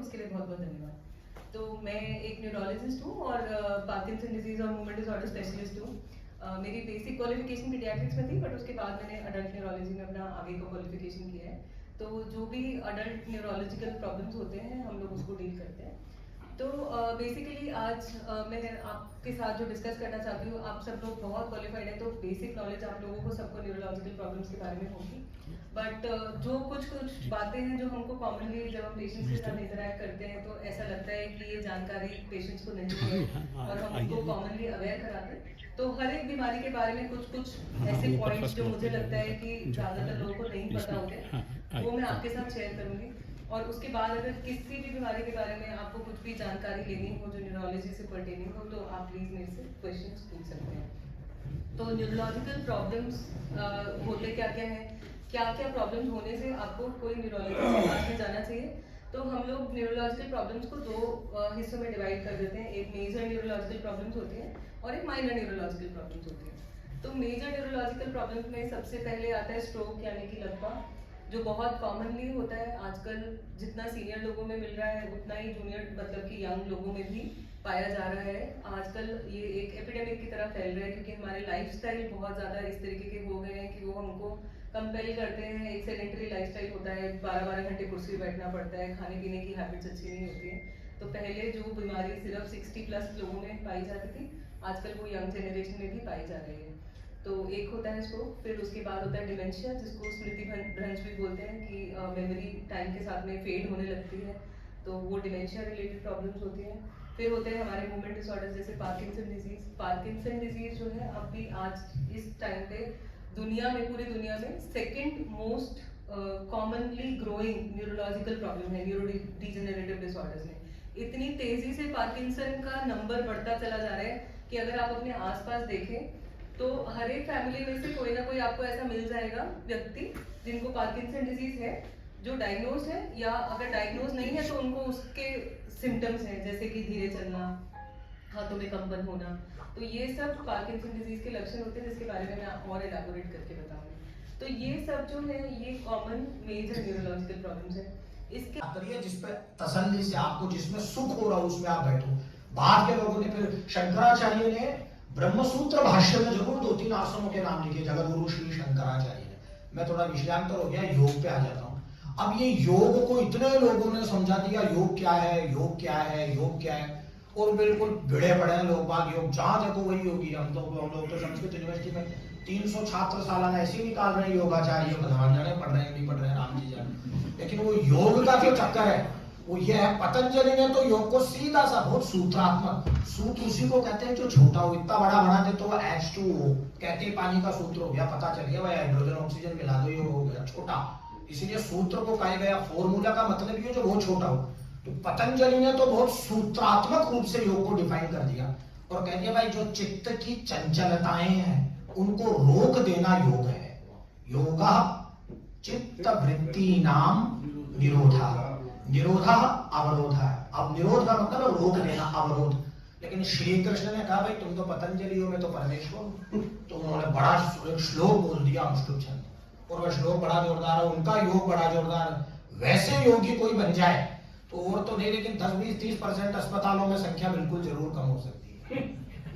उसके लिए बहुत बहुत धन्यवाद। तो मैं एक न्यूरोलॉजिस्ट हूँ और पार्किंसन डिजीज और मूवमेंट डिसऑर्डर स्पेशलिस्ट हूँ। मेरी बेसिक क्वालिफिकेशन पीडियाट्रिक्स में थी, बट उसके बाद मैंने अडल्ट न्यूरोलॉजी में अपना आगे का क्वालिफिकेशन किया है। तो जो भी अडल्ट न्यूरोलॉजिकल प्रॉब्लम्स होते हैं हम लोग उसको डील करते हैं। तो बेसिकली आज मैं आपके साथ जो डिस्कस करना चाहती हूँ, आप सब लोग बहुत क्वालिफाइड हैं, तो बेसिक नॉलेज आप लोगों को सबको न्यूरोलॉजिकल प्रॉब्लम्स के बारे में होगी। बट जो कुछ बातें हैं जो हमको कॉमनली जब हम पेशेंट्स के साथ इंटरैक्ट करते हैं तो ऐसा लगता है कि ये जानकारी पेशेंट्स को नहीं है और हम उनको कॉमनली अवेयर कराते हैं। तो हर एक बीमारी के बारे में कुछ ऐसे पॉइंट्स जो मुझे लगता है कि ज़्यादातर लोगों को नहीं पता होते, वो मैं आपके साथ शेयर करूँगी। और उसके बाद अगर किसी भी बीमारी के बारे में आपको कुछ भी जानकारी लेनी हो जो न्यूरोलॉजी से पर्टेनिंग हो, तो आप प्लीज़ मेरे से क्वेश्चंस पूछ सकते हैं। तो न्यूरोलॉजिकल प्रॉब्लम्स होते क्या क्या है, क्या क्या प्रॉब्लम्स होने से आपको कोई न्यूरोलॉजिस्ट के पास में जाना चाहिए। तो हम लोग न्यूरोलॉजिकल प्रॉब्लम्स को दो हिस्सों में डिवाइड कर देते हैं। एक मेजर न्यूरोलॉजिकल प्रॉब्लम्स होती हैं और एक माइनर न्यूरोलॉजिकल प्रॉब्लम्स होती हैं। तो मेजर न्यूरोलॉजिकल प्रॉब्लम्स में सबसे पहले आता है स्ट्रोक यानी कि लकवा, जो बहुत कॉमनली होता है आजकल। जितना सीनियर लोगों में मिल रहा है उतना ही जूनियर मतलब कि यंग लोगों में भी पाया जा रहा है। आजकल ये एक एपिडेमिक की तरह फैल रहा है क्योंकि हमारे लाइफस्टाइल बहुत ज़्यादा इस तरीके के हो गए हैं कि वो हमको कंपेल करते हैं। एक सेडेंटरी लाइफस्टाइल होता है, 12-12 घंटे कुर्सी पे बैठना पड़ता है, खाने पीने की हैबिट्स अच्छी नहीं होती हैं। तो पहले जो बीमारी सिर्फ 60+ लोगों में पाई जाती थी, आजकल वो यंग जनरेशन में भी पाई जा रही है। तो एक होता है स्ट्रोक, फिर उसके बाद होता है डिमेंशिया, जिसको स्मृति भ्रंश भी बोलते हैं कि मेमोरी टाइम के साथ में फेड होने लगती है। तो वो डिमेंशिया रिलेटेड प्रॉब्लम्स होती हैं। फिर होते हैं हमारे मूवमेंट डिसऑर्डर्स जैसे पार्किंसन डिजीज। पार्किंसन डिजीज जो है अभी आज इस टाइम पे दुनिया में, पूरी दुनिया में second most commonly growing neurological problem है न्यूरोडीजेनरेटिव डिसऑर्डर्स में। इतनी तेजी से पार्किंसन का नंबर बढ़ता चला जा रहा है कि अगर आप अपने आसपास देखें तो हर एक फैमिली में से कोई ना कोई आपको ऐसा मिल जाएगा व्यक्ति जिनको पार्किंसन डिजीज है, जो डायग्नोज है, या अगर डायग्नोज नहीं है तो उनको उसके सिम्टम्स हैं, जैसे कि धीरे चलना, हाथों में कंपन होना। तो ये सब पार्किंसन डिजीज के लक्षण होते हैं, जिसके बारे में मैं और एलैबोरेट करके बताऊंगी। तो ये सब जो है ये कॉमन मेजर न्यूरोलॉजिकल प्रॉब्लम्स है। इसके करिए जिस पे तसल्ली से आपको जिसमें सुख हो रहा हो उसमें आप बैठो। बाद के लोगों ने फिर शंकराचार्य ने ब्रह्मसूत्र भाष्य में जरूर 2-3 आश्रमों के नाम लिखे, जगतगुरु श्री शंकराचार्य ने। मैं थोड़ा विषयांतर हो गया, योग पे आ जाता हूँ। अब ये योग को इतने लोगों ने समझा दिया, योग क्या है, योग क्या है, योग क्या है, और बिल्कुल भिड़े पड़े हैं लोग बाग योग, जहां देखो वही योगी। हम लोग तो संस्कृत यूनिवर्सिटी में 300 छात्र सालाना ऐसे ही निकाल रहे हैं योगाचार्य, भगवान जाने पढ़ रहे हैं नहीं पढ़ रहे हैं, राम जी जाने। लेकिन वो योग का जो चक्कर है वो ये है, पतंजलि ने तो योग को सीधा सा बहुत सूत्रात्मक, सूत्र उसी को कहते हैं जो छोटा हो। इतना बड़ा बना दे तो वो H2O कहते हैं, पानी का सूत्र हो गया, पता चल गया भाई हाइड्रोजन ऑक्सीजन मिला दो, ये हो गया छोटा। इसीलिए सूत्र को कहा गया, फॉर्मूला का मतलब ये जो बहुत छोटा हो। तो पतंजलि ने तो बहुत सूत्रात्मक रूप से योग को डिफाइन कर दिया और कह दिया भाई जो चित्त की चंचलताएं हैं उनको रोक देना योग है। योगा चित्त वृत्ति नाम निरोधा, निरोधा अवरोध है। अब निरोध का मतलब रोक देना, अवरोध। लेकिन श्री कृष्ण ने कहा भाई तुम तो पतंजलि हो, मैं तो परमेश्वर। तो उन्होंने बड़ा एक श्लोक बोल दिया अनुष्टुप छंद, और वह श्लोक बड़ा जोरदार है, उनका योग बड़ा जोरदार है। वैसे योगी कोई बन जाए तो और तो नहीं, लेकिन 10-20-30% अस्पतालों में संख्या बिल्कुल जरूर कम हो सकती है।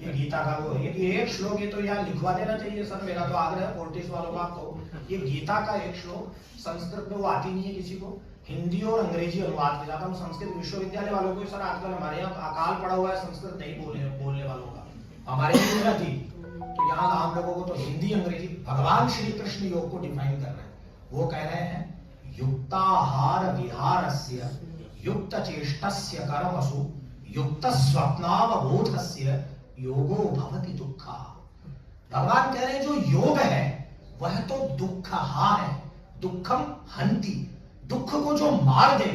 ये गीता का वो है, ये एक श्लोक ये तो यहाँ लिखवा देना चाहिए सर, मेरा तो आग्रह है फोर्टिस वालों का। आपको ये गीता का एक श्लोक, संस्कृत में वो आती नहीं है किसी को, हिंदी और अंग्रेजी अनुवाद में जाता हूँ संस्कृत विश्वविद्यालय वालों को। सर आजकल हमारे यहाँ अकाल पड़ा हुआ है संस्कृत नहीं बोलने वालों का, हमारे यहाँ थी। तो यहाँ आम लोगों को तो हिंदी अंग्रेजी। भगवान श्री कृष्ण योग को डिफाइन कर रहे हैं, वो कह रहे हैं युक्ताहार विहारस्य युक्त चेष्टस्य कर्मसु युक्त स्वप्नावबोधस्य योगो भवति दुःखा। भगवान कह रहे हैं जो योग है वह तो दुःखहार है, दुःखम हंति, दुख को जो मार दे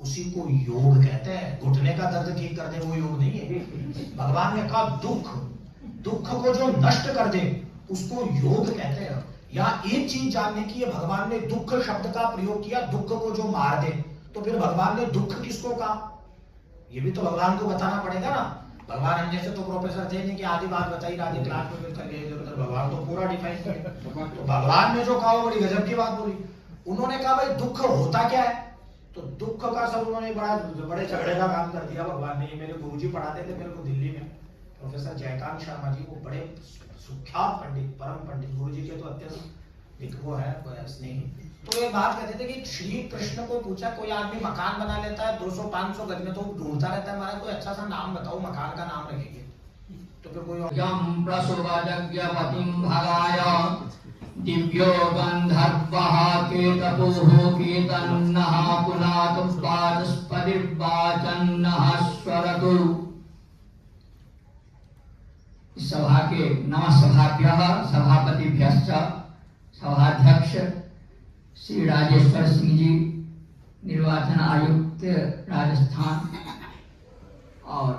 उसी को योग कहते हैं। घुटने का दर्द ठीक कर दे वो योग नहीं है। भगवान ने कहा दुख को जो नष्ट कर दे उसको योग कहते हैं। यहाँ एक चीज जानने की है, भगवान ने दुख शब्द का प्रयोग किया, दुख को जो मार दे, तो फिर भगवान ने दुख किसको कहा ये भी तो भगवान को बताना पड़ेगा ना। भगवान हम जैसे तो प्रोफेसर थे नहीं कि आधी बात बताई आधी क्लास में कर गए, भगवान तो पूरा डिफाइन करे। तो भगवान ने जो कहा बड़ी गजब की बात बोली। उन्होंने कहा भाई दुख होता क्या है, तो दुख का सब उन्होंने बड़े झगड़े का काम कर दिया भगवान ने। मेरे गुरुजी पढ़ाते थे मेरे को दिल्ली में, प्रोफेसर जयकांत शर्मा जी, वो बड़े सुख्यात पंडित, परम पंडित, गुरुजी के तो अत्यंत वो है स्नेही। तो ये बात कहते थे कि श्री कृष्ण को पूछा, कोई आदमी मकान बना लेता है 200-500 गज में, तो ढूंढता रहता है हमारा कोई अच्छा सा नाम बताओ, मकान का नाम रखेंगे। तो फिर कोई यम प्रसुवजज्ञपतिं भगाय दिव्यो गंधर्वः केतपुः केतन्नः पुनात वाचस्पतिर्वाचन्नः स्वरतु। सभा के नमः सभाभ्यः सभापतिभ्यश्च सभाध्यक्ष श्री राजेश्वर सिंह जी, निर्वाचन आयुक्त राजस्थान, और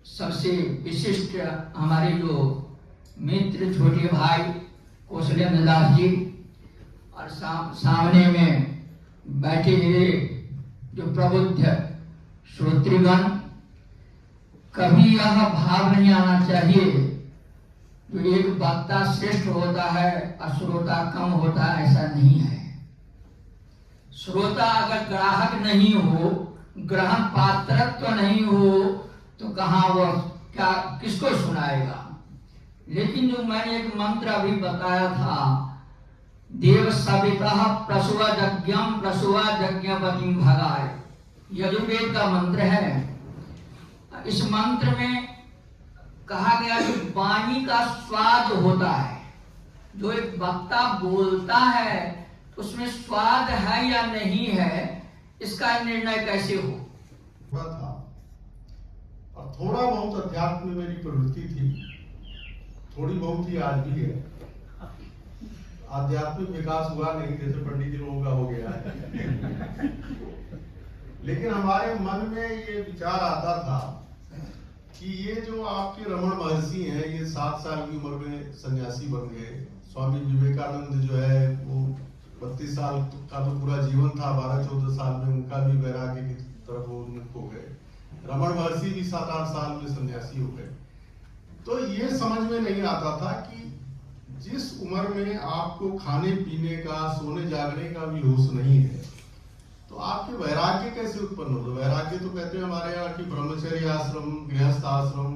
सबसे विशिष्ट हमारे जो मित्र छोटे भाई कौशलेंद्र दास जी, और सामने में बैठे हुए जो प्रबुद्ध श्रोतृगण। कभी यह भाव नहीं आना चाहिए जो एक वक्ता श्रेष्ठ होता है और श्रोता कम होता है, ऐसा नहीं है। श्रोता अगर ग्राहक नहीं हो, ग्रहण पात्रत्व नहीं हो, तो कहाँ वह क्या किसको सुनाएगा। लेकिन जो मैंने एक मंत्र अभी बताया था, देव सवितः प्रसुवजज्ञं प्रसुवजज्ञपतिं भगाय, यजुर्वेद का मंत्र है। इस मंत्र में कहा गया कि वाणी का स्वाद होता है। जो एक वक्ता बोलता है उसमें स्वाद है या नहीं है, इसका निर्णय कैसे हो। था और थोड़ा बहुत अध्यात्म में मेरी प्रवृत्ति थी, थोड़ी बहुत ही आज भी है। आध्यात्मिक विकास हुआ नहीं जैसे पंडित जी लोगों का हो गया है। लेकिन हमारे मन में ये विचार आता था कि ये जो आपके रमण महर्षि हैं, ये 7 साल की उम्र में सन्यासी बन गए। स्वामी विवेकानंद जो है वो 32 साल का तो पूरा जीवन था, 12-14 साल में उनका भी वैराग्य की तरफ वो उन्मुख हो गए। रमण महर्षि भी 7-8 साल में सन्यासी हो गए। तो ये समझ में नहीं आता था कि जिस उम्र में आपको खाने पीने का, सोने जागने का भी होश नहीं है, तो आपके वैराग्य कैसे उत्पन्न होगा। वैराग्य तो कहते हैं हमारे यहाँ की ब्रह्मचर्य आश्रम, गृहस्थ आश्रम,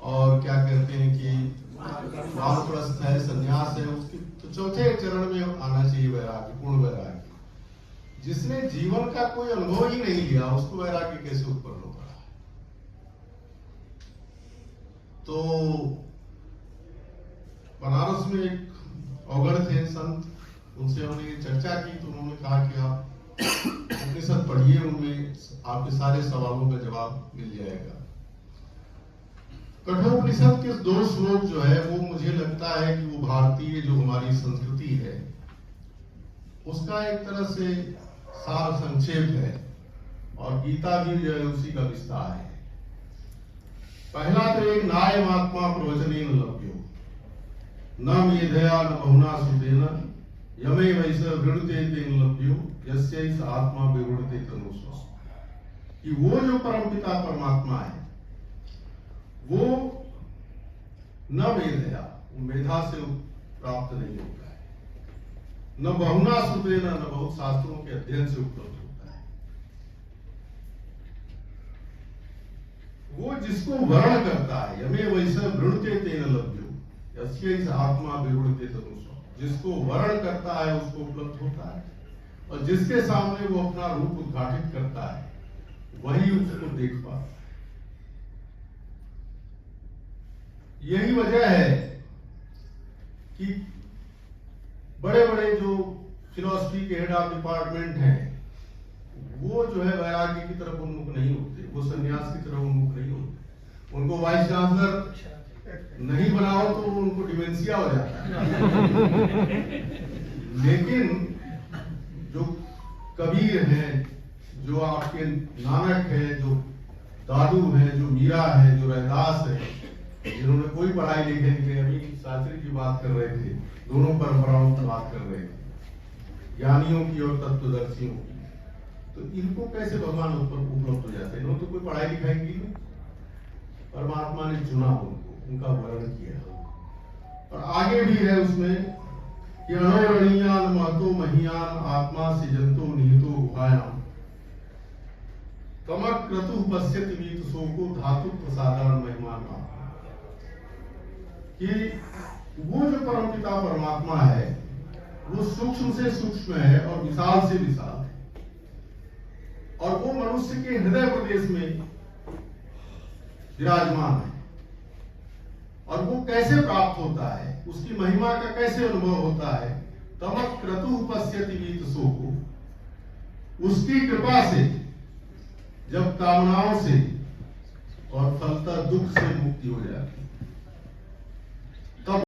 और क्या कहते हैं कि वानप्रस्थ है, संन्यास है, उसकी तो चौथे चरण में आना चाहिए वैराग्य, पूर्ण वैराग्य। जिसने जीवन का कोई अनुभव ही नहीं लिया उसको वैराग्य कैसे उत्पन्न होगा। तो बनारस में एक अवगढ़ थे संत, उनसे हमने चर्चा की तो उन्होंने कहा कि आप उपनिषद पढ़िए, उनमें आपके सारे सवालों का जवाब मिल जाएगा। कठोपनिषद के 2 श्लोक जो है वो मुझे लगता है कि वो भारतीय जो हमारी संस्कृति है उसका एक तरह से सार संक्षेप है, और गीता भी जो है उसी का विस्तार है। पहला तो एक नायमात्मा प्रवचनेन लभ्यो न मेधया न बहुना सुतेन यमे वैसे वृणते तेन लभ्यो यस्यैष आत्मा विवृणते तनुस्व। कि वो जो परमपिता परमात्मा है वो न मेधया, मेधा से प्राप्त नहीं होता है, न बहुना सुतेन, न बहुत शास्त्रों के अध्ययन से उपलब्ध होता है। वो जिसको वर्ण करता है, यमे वैसे वृणते तेन लभ्यो यस्यैष आत्मा विवृणते तनुस्व। जिसको वर्ण करता है उसको उपलब्ध होता है, और जिसके सामने वो अपना रूप उद्घाटित करता है वही उसको देख पाता है। यही वजह है कि बड़े बड़े जो फिलॉसफी के हेड ऑफ डिपार्टमेंट हैं वो जो है वैराग्य की तरफ उन्मुख नहीं होते, वो संन्यास की तरफ उन्मुख नहीं होते। उनको वाइस चांसलर नहीं बनाओ तो उनको डिमेंशिया हो जाता है। लेकिन जो कबीर है, जो आपके नानक है, जो दादू है, जो मीरा है, जो रैदास है, जिन्होंने कोई पढ़ाई लिखाई नहीं, अभी शास्त्री की बात कर रहे थे, दोनों परंपराओं की बात कर रहे थे, ज्ञानियों की और तत्वदर्शियों की। तो इनको कैसे भगवान उपलब्ध हो जाते हैं। इन्होंने तो कोई पढ़ाई लिखाई की नहीं, परमात्मा ने चुना उनको, उनका वर्णन किया। और आगे भी है उसमें कि अणोरणीयान महतो महियान आत्मा सिजंतो निहितो उभायाम तमक क्रतु पश्यति मीत सोको धातु प्रसादान महिमान, कि वो जो परमपिता परमात्मा है वो सूक्ष्म से सूक्ष्म है और विशाल से विशाल है, और वो मनुष्य के हृदय प्रदेश में विराजमान है। और वो कैसे प्राप्त होता है, उसकी महिमा का कैसे अनुभव होता है? तमक क्रतु पश्यति मीत सोको, उसकी कृपा से जब कामनाओं से और फलता दुख से मुक्ति हो जाती है,